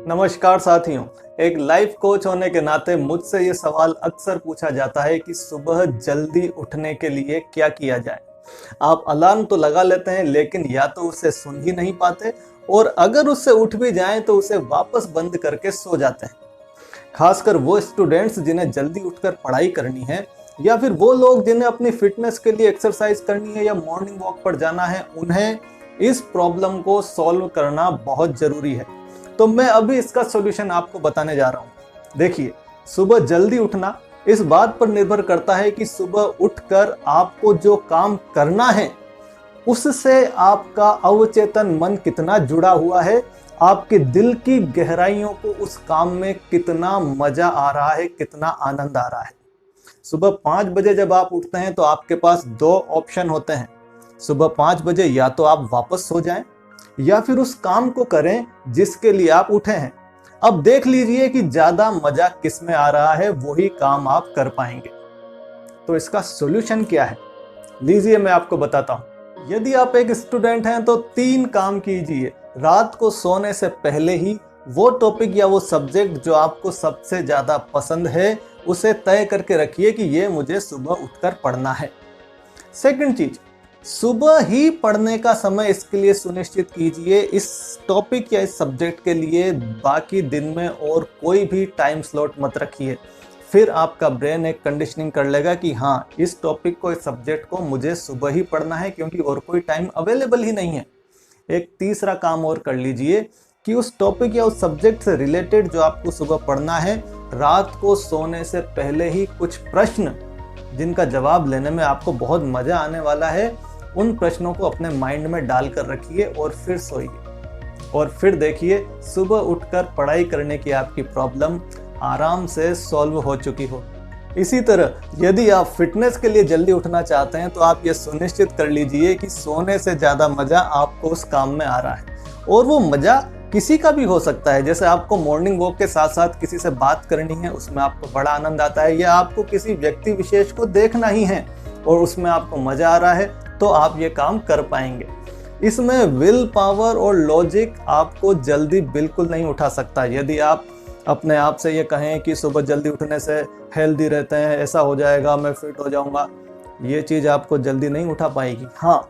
नमस्कार साथियों। एक लाइफ कोच होने के नाते मुझसे ये सवाल अक्सर पूछा जाता है कि सुबह जल्दी उठने के लिए क्या किया जाए। आप अलार्म तो लगा लेते हैं लेकिन या तो उसे सुन ही नहीं पाते और अगर उससे उठ भी जाएं तो उसे वापस बंद करके सो जाते हैं। खासकर वो स्टूडेंट्स जिन्हें जल्दी उठकर पढ़ाई करनी है या फिर वो लोग जिन्हें अपनी फिटनेस के लिए एक्सरसाइज करनी है या मॉर्निंग वॉक पर जाना है, उन्हें इस प्रॉब्लम को सॉल्व करना बहुत जरूरी है। तो मैं अभी इसका सॉल्यूशन आपको बताने जा रहा हूं। देखिए, सुबह जल्दी उठना इस बात पर निर्भर करता है कि सुबह उठकर आपको जो काम करना है उससे आपका अवचेतन मन कितना जुड़ा हुआ है, आपके दिल की गहराइयों को उस काम में कितना मजा आ रहा है, कितना आनंद आ रहा है। सुबह 5 बजे जब आप उठते हैं तो आपके पास दो ऑप्शन होते हैं। सुबह 5 बजे या तो आप वापस सो जाएं या फिर उस काम को करें जिसके लिए आप उठे हैं। अब देख लीजिए कि ज्यादा मजा किस में आ रहा है, वही काम आप कर पाएंगे। तो इसका सॉल्यूशन क्या है, लीजिए मैं आपको बताता हूं। यदि आप एक स्टूडेंट हैं तो 3 काम कीजिए। रात को सोने से पहले ही वो टॉपिक या वो सब्जेक्ट जो आपको सबसे ज्यादा पसंद है उसे तय करके रखिए कि ये मुझे सुबह उठकर पढ़ना है। सेकंड चीज, सुबह ही पढ़ने का समय इसके लिए सुनिश्चित कीजिए। इस टॉपिक या इस सब्जेक्ट के लिए बाकी दिन में और कोई भी टाइम स्लॉट मत रखिए। फिर आपका ब्रेन एक कंडीशनिंग कर लेगा कि हाँ, इस टॉपिक को, इस सब्जेक्ट को मुझे सुबह ही पढ़ना है क्योंकि और कोई टाइम अवेलेबल ही नहीं है। एक तीसरा काम और कर लीजिए कि उस टॉपिक या उस सब्जेक्ट से रिलेटेड जो आपको सुबह पढ़ना है, रात को सोने से पहले ही कुछ प्रश्न जिनका जवाब लेने में आपको बहुत मजा आने वाला है, उन प्रश्नों को अपने माइंड में डालकर रखिए और फिर सोइए। और फिर देखिए, सुबह उठकर पढ़ाई करने की आपकी प्रॉब्लम आराम से सॉल्व हो चुकी हो। इसी तरह यदि आप फिटनेस के लिए जल्दी उठना चाहते हैं तो आप ये सुनिश्चित कर लीजिए कि सोने से ज़्यादा मज़ा आपको उस काम में आ रहा है। और वो मज़ा किसी का भी हो सकता है। जैसे आपको मॉर्निंग वॉक के साथ साथ किसी से बात करनी है, उसमें आपको बड़ा आनंद आता है, या आपको किसी व्यक्ति विशेष को देखना ही है और उसमें आपको मज़ा आ रहा है, तो आप ये काम कर पाएंगे। इसमें विल पावर और लॉजिक आपको जल्दी बिल्कुल नहीं उठा सकता। यदि आप अपने आप से ये कहें कि सुबह जल्दी उठने से हेल्दी रहते हैं, ऐसा हो जाएगा, मैं फिट हो जाऊंगा, ये चीज़ आपको जल्दी नहीं उठा पाएगी। हाँ,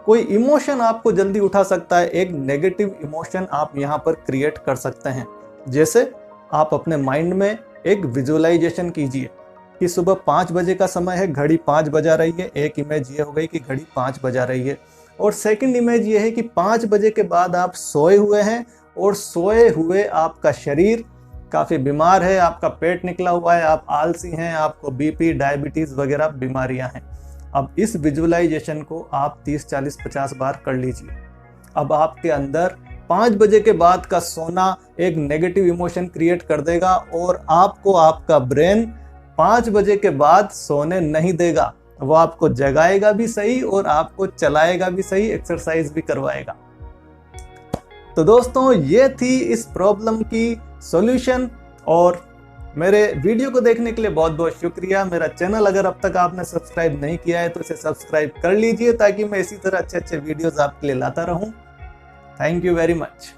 कोई इमोशन आपको जल्दी उठा सकता है। एक नेगेटिव इमोशन आप यहाँ पर क्रिएट कर सकते हैं। जैसे आप अपने माइंड में एक विजुअलाइजेशन कीजिए कि सुबह 5 बजे का समय है, घड़ी 5 बजा रही है। एक इमेज ये हो गई कि घड़ी 5 बजा रही है। और सेकंड इमेज ये है कि 5 बजे के बाद आप सोए हुए हैं और सोए हुए आपका शरीर काफ़ी बीमार है, आपका पेट निकला हुआ है, आप आलसी हैं, आपको बीपी, डायबिटीज़ वगैरह बीमारियां हैं। अब इस विजुअलाइजेशन को आप 30, 40, 50 बार कर लीजिए। अब आपके अंदर 5 बजे के बाद का सोना एक नेगेटिव इमोशन क्रिएट कर देगा और आपको आपका ब्रेन 5 बजे के बाद सोने नहीं देगा। वो आपको जगाएगा भी सही और आपको चलाएगा भी सही, एक्सरसाइज भी करवाएगा। तो दोस्तों, ये थी इस प्रॉब्लम की सॉल्यूशन। और मेरे वीडियो को देखने के लिए बहुत बहुत शुक्रिया। मेरा चैनल अगर अब तक आपने सब्सक्राइब नहीं किया है तो इसे सब्सक्राइब कर लीजिए ताकि मैं इसी तरह अच्छे अच्छे वीडियोस आपके लिए लाता रहूं। Thank you very much.